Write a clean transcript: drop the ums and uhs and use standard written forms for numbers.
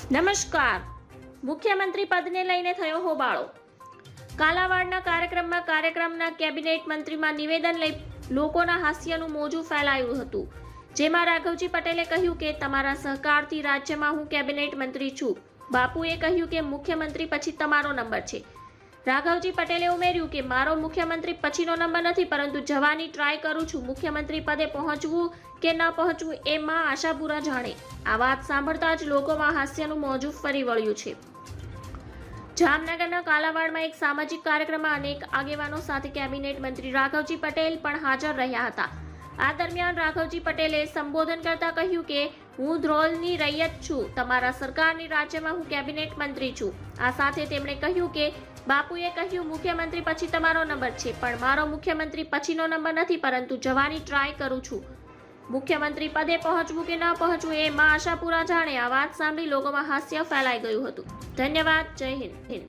નમસ્કાર. મુખ્યમંત્રી પદને લઈને થયો હોબાળો. કાલાવાડના કાર્યક્રમના કેબિનેટ મંત્રીમાં નિવેદન લઈ લોકોના હાસ્યનું મોજું ફેલાયું હતું, જેમાં રાઘવજી પટેલે કહ્યું કે તમારા સહકારથી રાજ્યમાં હું કેબિનેટ મંત્રી છું. બાપુએ કહ્યું કે મુખ્યમંત્રી પછી તમારો નંબર છે. રાઘવજી પટેલે ઉમેર્યું કે મારો મુખ્યમંત્રી પછીનો નંબર નથી, પરંતુ જવાની ટ્રાય કરું છું. મુખ્યમંત્રી પદે પહોંચવું કે ન પહોંચવું એ માં આશાપુરા જાણે. આ વાત સાંભળતા જ લોકોમાં હાસ્યનું મોજું ફરી વળ્યું છે. જામનગરના કાલાવાડમાં એક સામાજિક કાર્યક્રમમાં અનેક આગેવાનો સાથે કેબિનેટ મંત્રી રાઘવજી પટેલ પણ હાજર રહ્યા હતા. આ દરમિયાન રાઘવજી પટેલે સંબોધન કરતા કહ્યું કે હું ધ્રોલની રૈયત છું. તમારા સરકારની રાજ્યમાં હું કેબિનેટ મંત્રી છું. આ સાથે તેમણે કહ્યું કે બાપુએ કહ્યું મુખ્યમંત્રી પછી તમારો નંબર છે, પણ મારો મુખ્યમંત્રી પછીનો નંબર નથી, પરંતુ જવાની ટ્રાય કરું છું. મુખ્યમંત્રી પદે પહોંચવું કે ન પહોંચવું એ માં આશાપુરા જાણે. આ વાત સાંભળી લોકોમાં હાસ્ય ફેલાઈ ગયું હતું. ધન્યવાદ. જય હિન્દ.